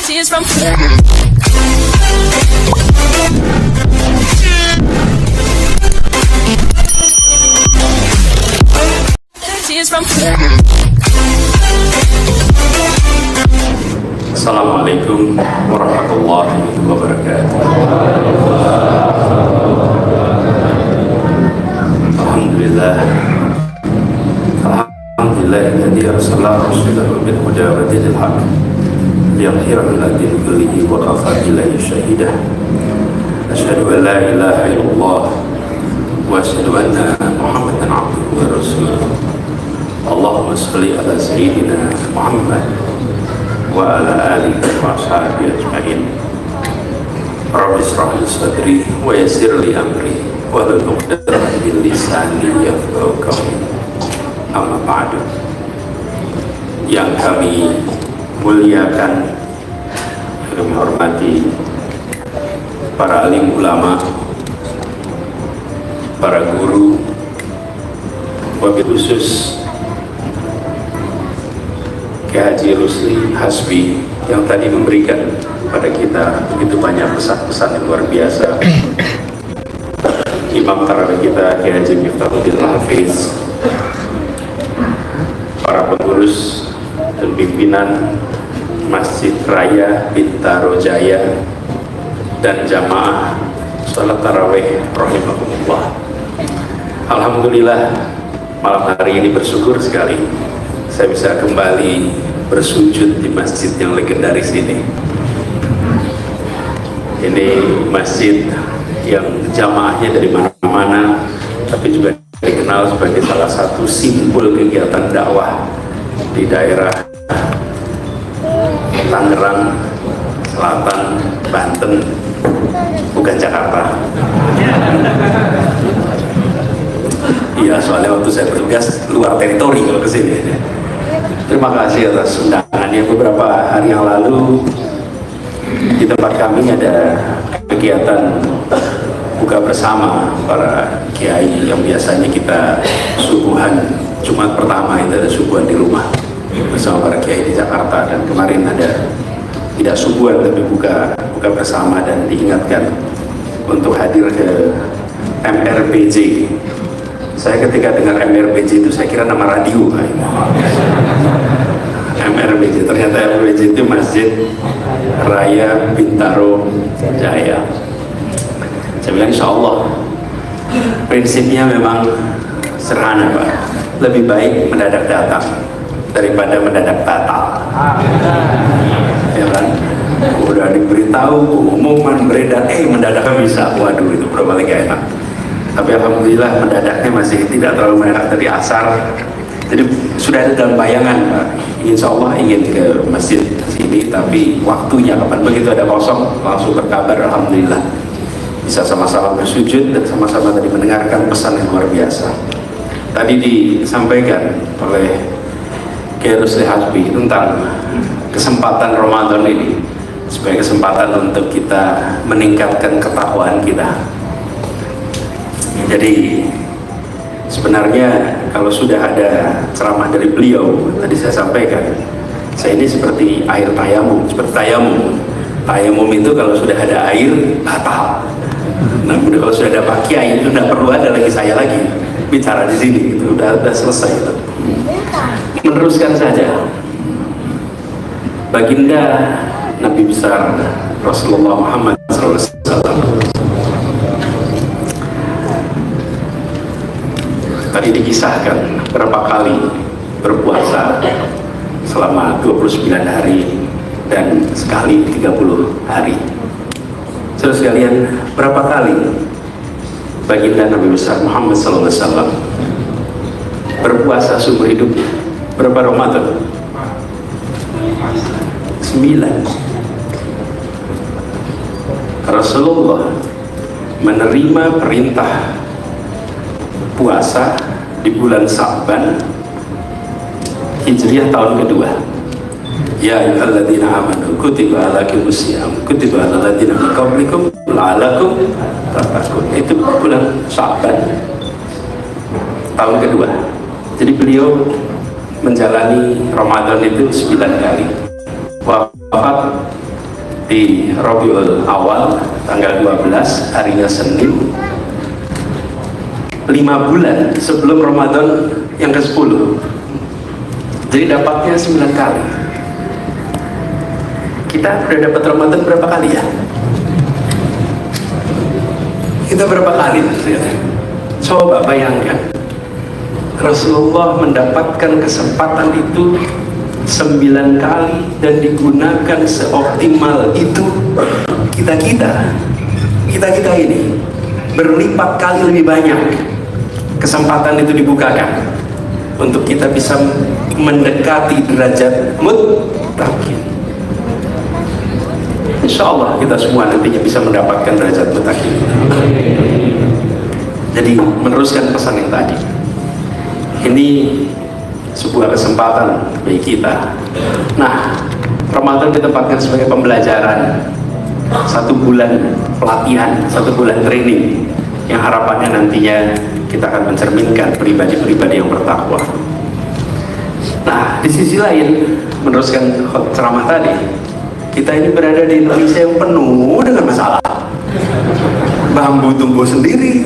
Tears from Tears from Assalamualaikum warahmatullahi wabarakatuh. Alhamdulillah alladzi arsala rasulahu bil huda wa dinil haqq liyudhhirahu 'ala dini kullihi wa kafa billahi shahida. Asyhadu an la ilaha illallah wa asyhadu anna Muhammadan 'abduhu wa rasuluh. Allahumma shalli ala sayyidina Muhammad wa ala alihi wa ashabihi ajma'in. Rabbi shrah li sadri wa yassir li amri wahlul 'uqdatam min lisani yafqahu qawli. Amma ba'du. Yang kami muliakan, kami hormati para alim ulama, para guru, wabil khusus Kiai Haji Rusli Hasbi yang tadi memberikan pada kita begitu banyak pesan-pesan yang luar biasa. Imam tarawih kita Kiai Haji Miftahul Hafiz, para pengurus dan pimpinan Masjid Raya Bintaro Jaya dan jamaah sholat tarawih rahimahumullah. Alhamdulillah, malam hari ini bersyukur sekali saya bisa kembali bersujud di masjid yang legendaris ini. Ini masjid yang jamaahnya dari mana-mana, tapi juga dikenal sebagai salah satu simbol kegiatan dakwah di daerah Tangerang Selatan, Banten, bukan Jakarta. Iya, soalnya waktu saya bertugas luar teritori kalau ke sini. Terima kasih atas undangannya. Beberapa hari yang lalu di tempat kami ada kegiatan buka bersama para kiai yang biasanya kita subuhan Jumat pertama, itu ada subuhan di rumah bersama para kiai di Jakarta, dan kemarin ada tidak subuhan tapi buka bersama, dan diingatkan untuk hadir ke MRPJ. Saya ketika dengar MRPJ itu saya kira nama radio. MRPJ, ternyata MRPJ itu Masjid Raya Bintaro Jaya. Saya bilang insya Allah prinsipnya memang sederhana Pak, lebih baik mendadak datang daripada mendadak batal. Ya kan, udah diberitahu pengumuman beredar, mendadak bisa, waduh itu berapa lagi enak. Tapi alhamdulillah mendadaknya masih tidak terlalu mendadak dari asar, jadi sudah ada dalam bayangan Pak, insya Allah ingin ke masjid sini, tapi waktunya kapan, begitu ada kosong langsung berkabar. Alhamdulillah bisa sama-sama bersujud dan sama-sama tadi mendengarkan pesan yang luar biasa. Tadi disampaikan oleh Kiai Rusli Hasbi tentang kesempatan Ramadan ini sebagai kesempatan untuk kita meningkatkan ketakwaan kita. Jadi sebenarnya kalau sudah ada ceramah dari beliau, tadi saya sampaikan, saya ini seperti air tayamum, seperti tayamum. Tayamum itu kalau sudah ada air batal. Nah, kalau sudah ada Pak Kiai itu tidak perlu ada lagi saya lagi bicara di sini, itu udah selesai. Itu. Meneruskan saja. Baginda Nabi besar Rasulullah Muhammad SAW tadi dikisahkan berapa kali berpuasa selama 29 hari dan sekali 30 hari. Saudara sekalian, berapa kali baginda Nabi besar Muhammad SAW berpuasa seumur hidupnya? Berapa Ramadan? 9. Rasulullah menerima perintah puasa di bulan Sa'ban Hijriah tahun kedua. Ya ayyuhalladzina amanu kutiba alaikumus syiyam kutiba alal ladzina min qablikum la'allakum tattaqun. Itu bulan Sa'ban tahun kedua. Jadi beliau menjalani Ramadan itu 9 kali. Wafat di Rabiul Awal tanggal 12, harinya Senin, 5 bulan sebelum Ramadan yang ke-10. Jadi dapatnya 9 kali. Kita udah dapat Ramadan berapa kali ya? Kita berapa kali? Coba bayangkan, Rasulullah mendapatkan kesempatan itu 9 kali dan digunakan seoptimal itu. Kita ini berlipat kali lebih banyak kesempatan itu dibukakan untuk kita bisa mendekati derajat muttaqin. Insya Allah kita semua nantinya bisa mendapatkan derajat muttaqin. Jadi meneruskan pesan yang tadi, ini sebuah kesempatan bagi kita. Nah, Ramadan ditempatkan sebagai pembelajaran, 1 bulan pelatihan, 1 bulan training, yang harapannya nantinya kita akan mencerminkan pribadi-pribadi yang bertakwa. Nah, di sisi lain, meneruskan ceramah tadi, kita ini berada di Indonesia yang penuh dengan masalah. Bambu tumbuh sendiri,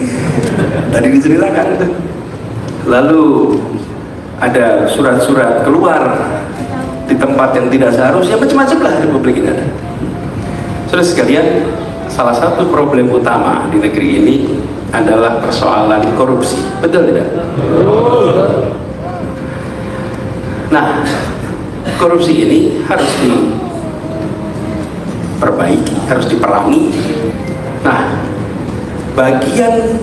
tadi diceritakan itu. Lalu ada surat-surat keluar di tempat yang tidak seharusnya, macam-macam lah Republik ini ada. Saudara sekalian, salah satu problem utama di negeri ini adalah persoalan korupsi. Betul tidak? Nah, korupsi ini harus diperbaiki, harus diperangi. Nah, bagian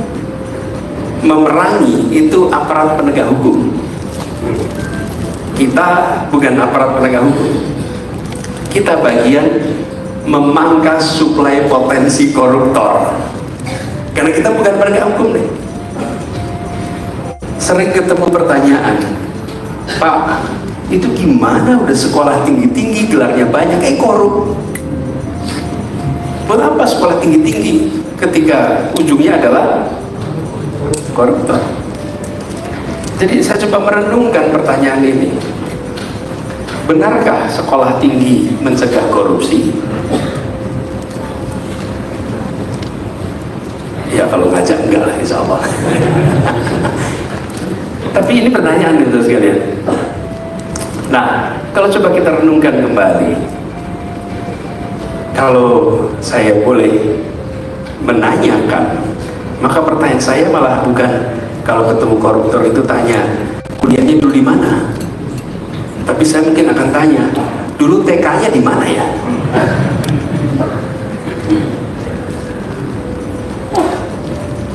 memerangi itu aparat penegak hukum. Kita bukan aparat penegak hukum. Kita bagian memangkas suplai potensi koruptor. Karena kita bukan penegak hukum nih. Sering ketemu pertanyaan, Pak, itu gimana udah sekolah tinggi-tinggi, gelarnya banyak, korup? Buat apa sekolah tinggi-tinggi ketika ujungnya adalah koruptor? Jadi saya coba merenungkan pertanyaan ini. Benarkah sekolah tinggi mencegah korupsi? Ya kalau ngajak enggak lah, insya Allah. Tapi ini pertanyaan itu sekalian. Nah, kalau coba kita renungkan kembali, kalau saya boleh menanyakan, maka pertanyaan saya malah bukan kalau ketemu koruptor itu tanya kuliahnya dulu di mana, tapi saya mungkin akan tanya dulu TK-nya di mana ya.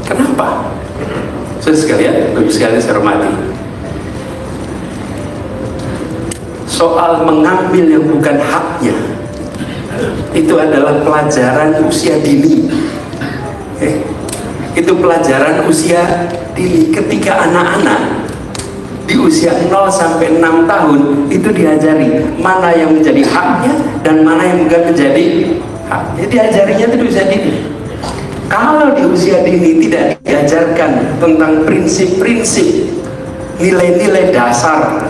Kenapa? Saudara sekalian, bagi sekalian saya hormati, soal mengambil yang bukan haknya itu adalah pelajaran usia dini. Itu pelajaran usia dini. Ketika anak-anak di usia 0 sampai 6 tahun itu diajari mana yang menjadi haknya dan mana yang bukan menjadi haknya. Diajarinya itu di usia dini. Kalau di usia dini tidak diajarkan tentang prinsip-prinsip, nilai-nilai dasar,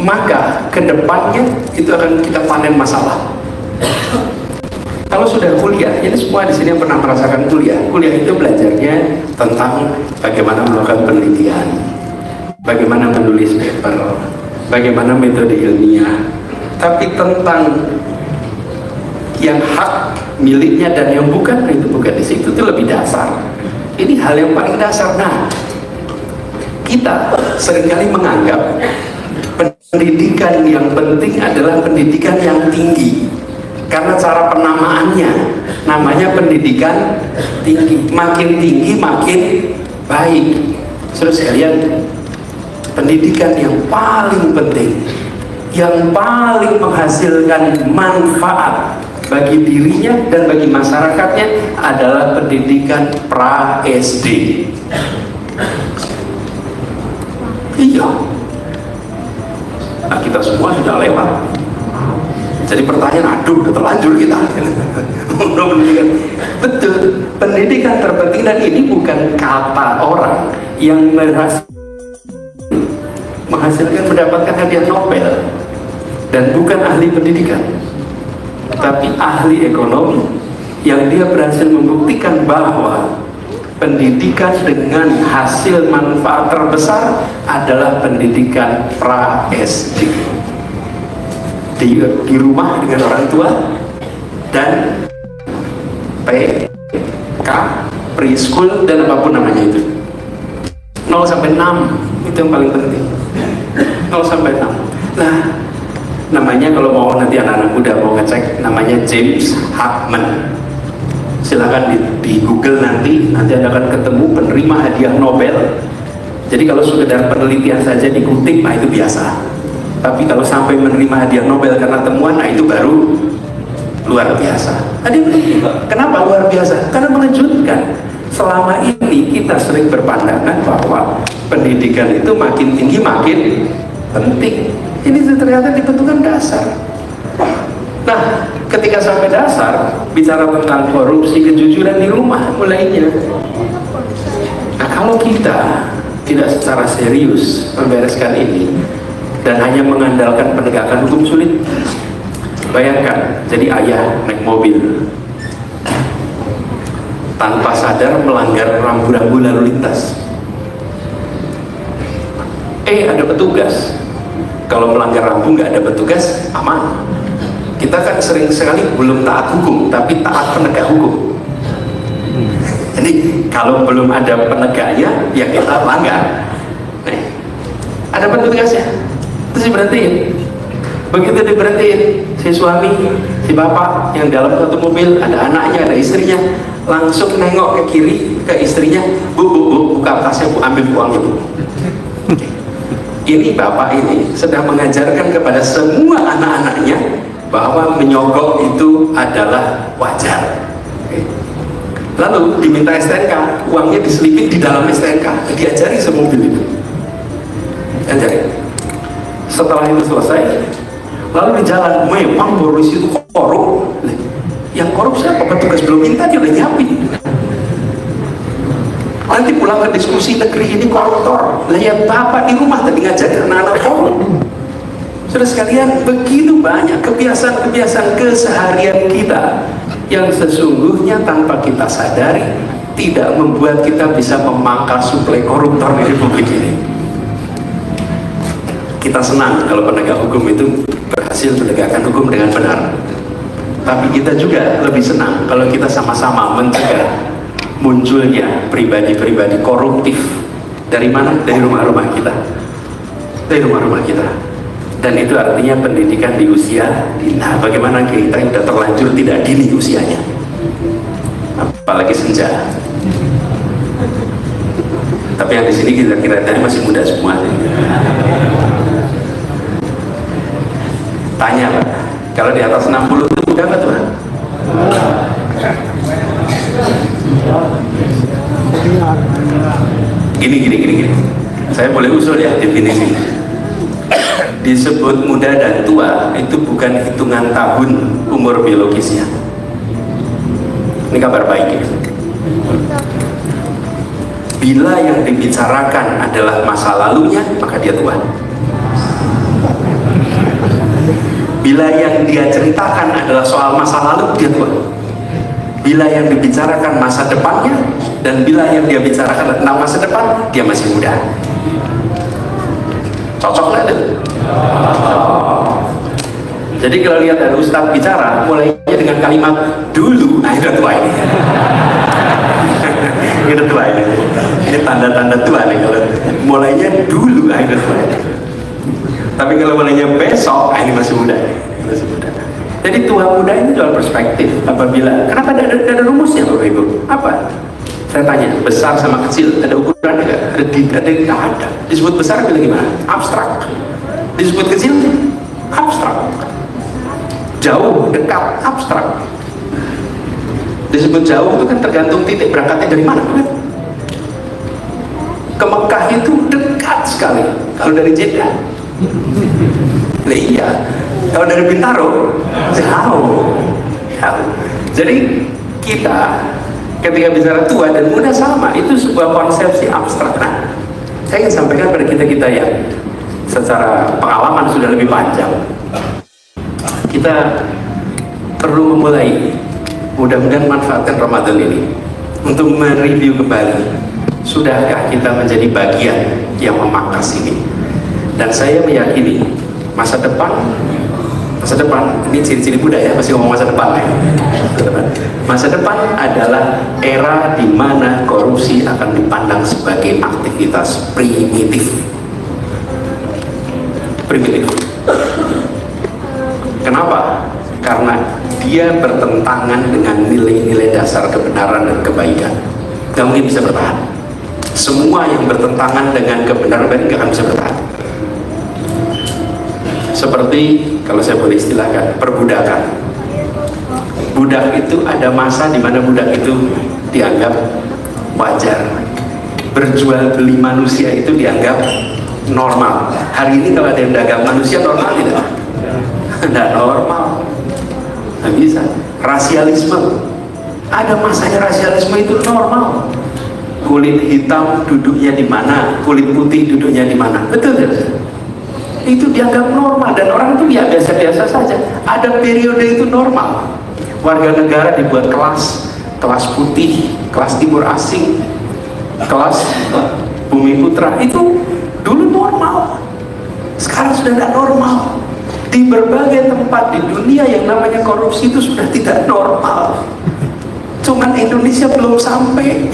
maka kedepannya itu akan kita panen masalah. Kalau sudah kuliah, ini semua di sini yang pernah merasakan kuliah. Kuliah itu belajarnya tentang bagaimana melakukan penelitian, bagaimana menulis paper, bagaimana metode ilmiah. Tapi tentang yang hak miliknya dan yang bukan, itu bukan di situ, itu lebih dasar. Ini hal yang paling dasar. Nah, kita seringkali menganggap pendidikan yang penting adalah pendidikan yang tinggi. Karena cara penamaannya, namanya pendidikan tinggi. Makin tinggi makin baik. Saudara sekalian, pendidikan yang paling penting, yang paling menghasilkan manfaat bagi dirinya dan bagi masyarakatnya adalah pendidikan pra-SD. Iya. Nah, kita semua sudah lewat. Jadi pertanyaan, aduh udah terlanjur kita. Betul, pendidikan terpenting, dan ini bukan kata orang yang menghasilkan mendapatkan hadiah Nobel dan bukan ahli pendidikan, tapi tapi ahli ekonomi yang dia berhasil membuktikan bahwa pendidikan dengan hasil manfaat terbesar adalah pendidikan pra-SD di rumah dengan orang tua, dan PK, preschool, dan apapun namanya itu 0 sampai 6 itu yang paling penting. 0 sampai 6. Nah, namanya kalau mau nanti anak-anak muda mau ngecek, namanya James Hartman. Silahkan di Google nanti Anda akan ketemu penerima hadiah Nobel. Jadi kalau sekedar penelitian saja dikutip, nah itu biasa. Tapi kalau sampai menerima hadiah Nobel karena temuan, nah itu baru luar biasa. Kenapa luar biasa? Karena mengejutkan. Selama ini kita sering berpandangan bahwa pendidikan itu makin tinggi makin penting. Ini ternyata dibentukkan dasar. Nah, ketika sampai dasar, bicara tentang korupsi, kejujuran di rumah mulainya. Nah, kalau kita tidak secara serius membereskan ini dan hanya mengandalkan penegakan hukum, sulit. Bayangkan, jadi ayah naik mobil tanpa sadar melanggar rambu-rambu lalu lintas. Ada petugas. Kalau melanggar rambu nggak ada petugas, aman. Kita kan sering sekali belum taat hukum, tapi taat penegak hukum. Jadi kalau belum ada penegaknya, ya kita langgar. Ada petugasnya, terus diberhentiin. Begitu diberhentiin, si suami, si bapak yang dalam satu mobil, ada anaknya, ada istrinya, langsung nengok ke kiri, ke istrinya, bu, buka tasnya, bu, ambil uangnya, bu. Ini bapak ini sedang mengajarkan kepada semua anak-anaknya bahwa menyogok itu adalah wajar. Lalu diminta STNK, uangnya diselipit di dalam STNK, diajari semobil itu. Diajari. Setelah itu selesai, lalu di jalan, memang polisi itu korup. Yang korup siapa? Petugas belum minta, dia udah nyiapin. Nanti pulang ke diskusi, negeri ini koruptor. Lah ya bapak di rumah tadi ngajarin anak-anak korup. Saudara sekalian, begitu banyak kebiasaan-kebiasaan keseharian kita yang sesungguhnya tanpa kita sadari tidak membuat kita bisa memangkas suplai koruptor di republik ini. Kita senang kalau penegak hukum itu berhasil menegakkan hukum dengan benar, tapi kita juga lebih senang kalau kita sama-sama mencegah munculnya pribadi-pribadi koruptif. Dari mana? Dari rumah-rumah kita, dari rumah-rumah kita. Dan itu artinya pendidikan di usia dini. Bagaimana kita yang sudah terlanjur tidak dini usianya, apalagi senja. Tapi yang di sini kita kira-kira masih muda semua. Tanya Pak, kalau di atas 60 itu muda nggak tuh? Gini. Saya boleh usul ya definisi. Disebut muda dan tua itu bukan hitungan tahun umur biologisnya. Ini kabar baik ya. Bila yang dibicarakan adalah masa lalunya, maka dia tua. Bila yang dia ceritakan adalah soal masa lalu, dia tua. Bila yang dibicarakan masa depannya, dan bila yang dia bicarakan tentang masa depan, dia masih muda. Cocok nggak tuh? Jadi kalau lihat ada ustadz bicara, mulainya dengan kalimat dulu, nah itu tua ini. Itu tua ini. Ini tanda-tanda tua nih kalau mulainya dulu, nah itu tua ini. Tapi kalau mulainya besok, nah ini masih muda. Masih muda. Jadi tua muda ini jual perspektif. Apabila, kenapa ada rumusnya Bapak Ibu? Apa? Saya tanya, besar sama kecil ada ukuran nggak? Ada. Disebut besar bilang gimana? Abstrak. Disebut kecil, abstrak. Jauh, dekat, abstrak. Disebut jauh itu kan tergantung titik berangkatnya dari mana, kan? Ke Mekah itu dekat sekali. Kalau dari Jeddah, nah, iya. Kalau dari Bintaro, jauh. Jadi kita ketika bicara tua dan muda sama, itu sebuah konsepsi abstrak. Nah, saya ingin sampaikan pada kita yang secara pengalaman sudah lebih panjang. Kita perlu memulai, mudah-mudahan manfaatkan Ramadan ini untuk mereview kembali, sudahkah kita menjadi bagian yang memangkas ini. Dan saya meyakini masa depan ini ciri-ciri budaya, masih ngomong masa depan ya. Masa depan adalah era di mana korupsi akan dipandang sebagai aktivitas primitif. Kenapa? Karena dia bertentangan dengan nilai-nilai dasar kebenaran dan kebaikan. Gak mungkin bisa bertahan. Semua yang bertentangan dengan kebenaran dan gak akan bisa bertahan. Seperti kalau saya boleh istilahkan, perbudakan. Budak itu ada masa di mana budak itu dianggap wajar. Berjual beli manusia itu dianggap normal. Hari ini kalau ada yang dagang manusia normal tidak? Tidak normal. Tidak bisa. Rasialisme. Ada masanya rasialisme itu normal. Kulit hitam duduknya di mana, kulit putih duduknya di mana. Betul tidak? Itu dianggap normal dan orang itu ya biasa-biasa saja. Ada periode itu normal. Warga negara dibuat kelas putih, kelas timur asing, kelas bumi putra, itu dulu normal. Sekarang sudah tidak normal. Di berbagai tempat di dunia yang namanya korupsi itu sudah tidak normal. Cuman Indonesia belum sampai.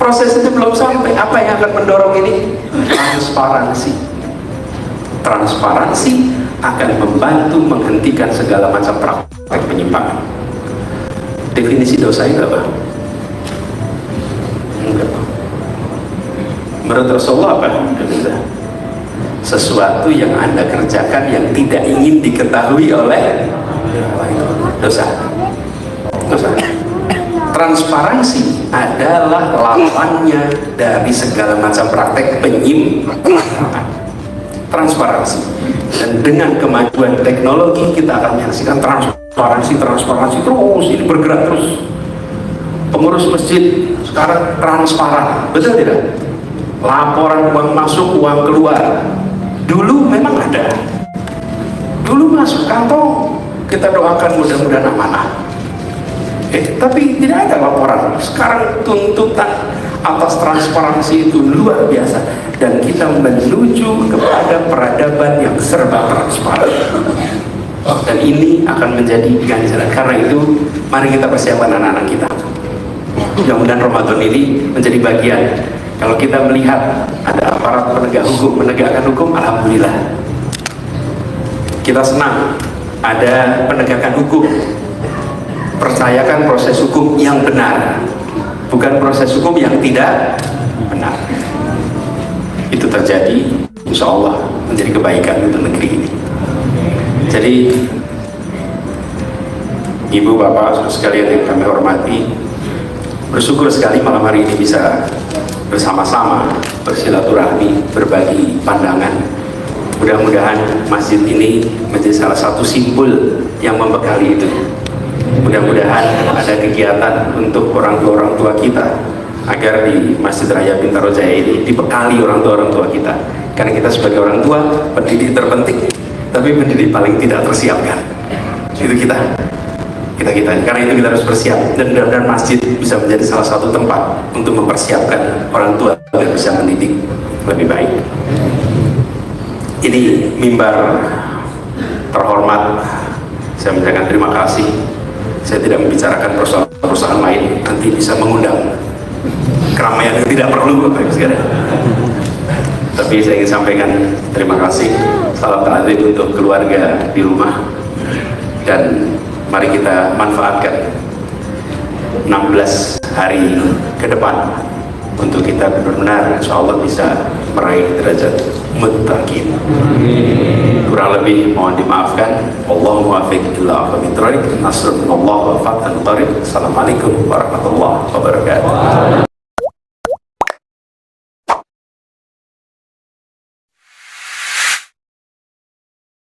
Proses itu belum sampai. Apa yang akan mendorong ini? Transparansi akan membantu menghentikan segala macam praktek penyimpangan. Definisi dosa itu apa? Enggak. Menurut Rasulullah apa? Sesuatu yang Anda kerjakan yang tidak ingin diketahui oleh dosa. Transparansi adalah lawannya dari segala macam praktek penyimpangan. Transparansi. Dan dengan kemajuan teknologi kita akan menyaksikan transparansi terus, ini bergerak terus. Pengurus masjid sekarang transparan, betul tidak? Laporan uang masuk, uang keluar. Dulu memang ada. Dulu masuk kantong, kita doakan mudah-mudahan amanah. Tapi tidak ada laporan. Sekarang tuntutan atas transparansi itu luar biasa, dan kita menuju kepada peradaban yang serba transparan. Dan ini akan menjadi ganjaran. Karena itu, mari kita persiapkan anak-anak kita. Mudah-mudahan Ramadan ini menjadi bagian. Kalau kita melihat ada aparat penegak hukum menegakkan hukum, alhamdulillah. Kita senang ada penegakan hukum. Percayakan proses hukum yang benar, bukan proses hukum yang tidak benar. Itu terjadi, insya Allah menjadi kebaikan untuk negeri ini. Jadi Ibu Bapak sekalian yang kami hormati, bersyukur sekali malam hari ini bisa bersama-sama bersilaturahmi, berbagi pandangan. Mudah-mudahan masjid ini menjadi salah satu simbol yang membekali itu. Mudah-mudahan ada kegiatan untuk orang tua kita, agar di Masjid Raya Bintaro Jaya ini dibekali orang tua kita. Karena kita sebagai orang tua, pendidik terpenting, tapi pendidik paling tidak tersiapkan. Itu kita. Karena itu kita harus bersiap, dan mudah-mudahan masjid bisa menjadi salah satu tempat untuk mempersiapkan orang tua agar bisa mendidik lebih baik. Ini mimbar terhormat, saya mengucapkan terima kasih. Saya tidak membicarakan perusahaan lain, nanti bisa mengundang keramaian yang tidak perlu, Bapak Ibu sekalian. Tapi saya ingin sampaikan terima kasih, salam ta'zim untuk keluarga di rumah, dan mari kita manfaatkan 16 hari ke depan untuk kita benar-benar insya Allah bisa meraih derajat muttaqin. Kurang lebih mohon dimaafkan. Allahumma muwaffiq ila aqwamit thoriq. Nasrullah wa fathun qarib. Assalamualaikum warahmatullahi wabarakatuh.